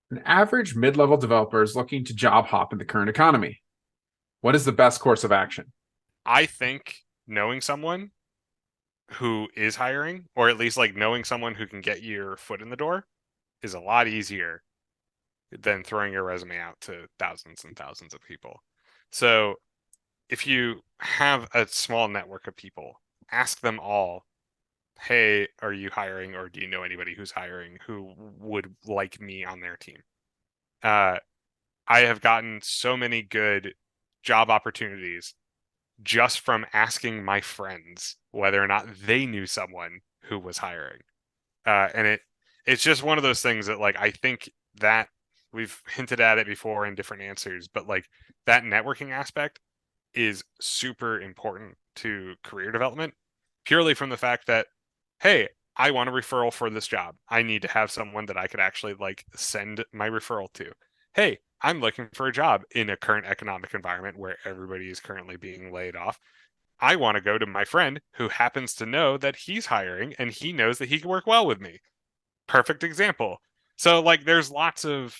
An average mid-level developer is looking to job hop in the current economy. What is the best course of action? I think knowing someone who is hiring, or at least like knowing someone who can get your foot in the door, is a lot easier than throwing your resume out to thousands and thousands of people. So if you have a small network of people, ask them all, hey, are you hiring, or do you know anybody who's hiring who would like me on their team? Uh, I have gotten so many good job opportunities just from asking my friends whether or not they knew someone who was hiring. And it's just one of those things that like I think that we've hinted at it before in different answers, but like that networking aspect is super important to career development purely from the fact that, hey, I want a referral for this job. I need to have someone that I could actually like send my referral to. Hey, I'm looking for a job in a current economic environment where everybody is currently being laid off. I want to go to my friend who happens to know that he's hiring and he knows that he can work well with me. Perfect example. So like there's lots of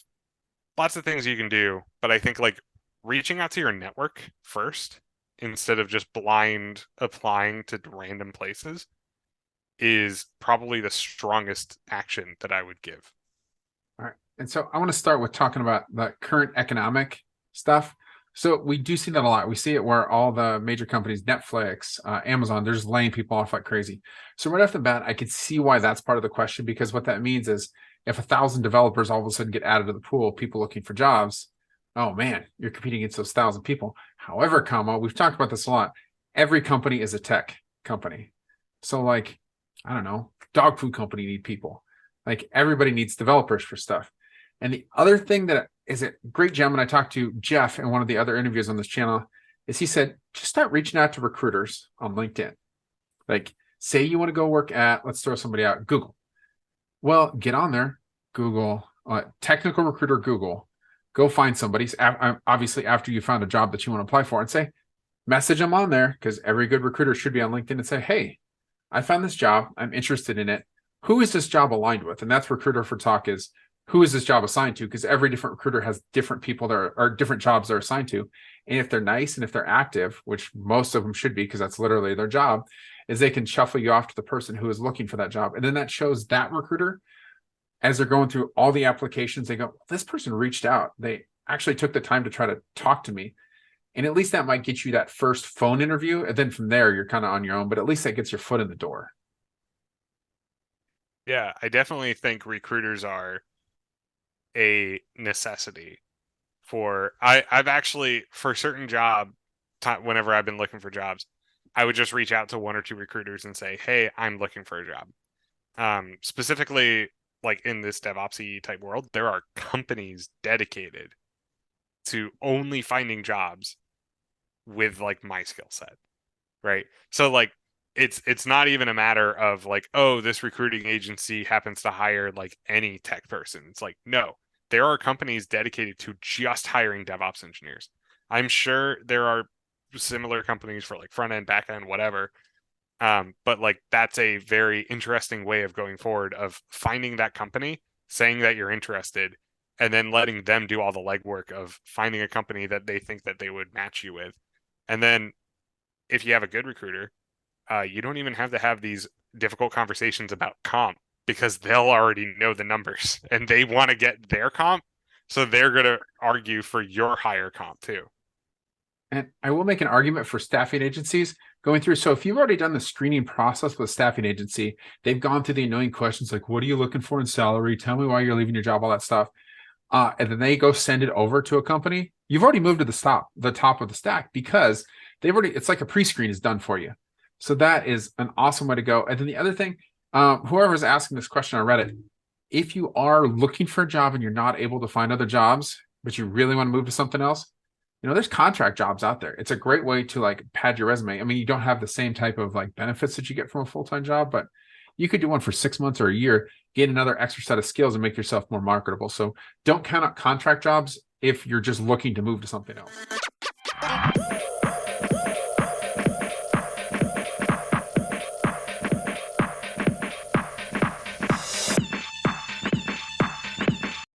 things you can do, but I think like reaching out to your network first instead of just blind applying to random places is probably the strongest action that I would give. All right. And so I want to start with talking about the current economic stuff. So we do see that a lot. We see it where all the major companies, Netflix, Amazon, they're just laying people off like crazy. So right off the bat, I could see why that's part of the question, because what that means is if 1,000 developers all of a sudden get added to the pool, people looking for jobs, oh man, you're competing against those 1,000 people. However, we've talked about this a lot. Every company is a tech company. So like, I don't know, dog food company need people. Like everybody needs developers for stuff. And the other thing that is a great gem, and I talked to Jeff in one of the other interviews on this channel, is he said, just start reaching out to recruiters on LinkedIn. Like, say you want to go work at, let's throw somebody out, Google. Well, get on there, Google, technical recruiter, Google, go find somebody, obviously after you found a job that you want to apply for, and say, message them on there, because every good recruiter should be on LinkedIn, and say, hey, I found this job. I'm interested in it. Who is this job aligned with? And that's Recruiter for Talk is, who is this job assigned to? Because every different recruiter has different people that are different jobs they're assigned to. And if they're nice and if they're active, which most of them should be, because that's literally their job, is they can shuffle you off to the person who is looking for that job. And then that shows that recruiter, as they're going through all the applications, they go, this person reached out. They actually took the time to try to talk to me. And at least that might get you that first phone interview. And then from there, you're kind of on your own, but at least that gets your foot in the door. Yeah, I definitely think recruiters are a necessity for I've actually for certain whenever I've been looking for jobs, I would just reach out to one or two recruiters and say, "Hey, I'm looking for a job." Specifically like in this DevOpsy type world, there are companies dedicated to only finding jobs with like my skill set, right? So like it's not even a matter of like, oh, this recruiting agency happens to hire like any tech person. It's like, no, there are companies dedicated to just hiring DevOps engineers. I'm sure there are similar companies for like front end, back end, whatever. But like that's a very interesting way of going forward of finding that company, saying that you're interested, and then letting them do all the legwork of finding a company that they think that they would match you with. And then if you have a good recruiter, you don't even have to have these difficult conversations about comp because they'll already know the numbers and they want to get their comp. So they're going to argue for your higher comp too. And I will make an argument for staffing agencies going through. So if you've already done the screening process with a staffing agency, they've gone through the annoying questions like, what are you looking for in salary? Tell me why you're leaving your job, all that stuff. And then they go send it over to a company. You've already moved to the top of the stack, because it's like a pre-screen is done for you. So that is an awesome way to go. And then the other thing, whoever's asking this question on Reddit, if you are looking for a job and you're not able to find other jobs, but you really want to move to something else, there's contract jobs out there. It's a great way to like pad your resume. I mean, you don't have the same type of like benefits that you get from a full-time job, but you could do one for 6 months or a year, get another extra set of skills and make yourself more marketable. So don't count out contract jobs if you're just looking to move to something else.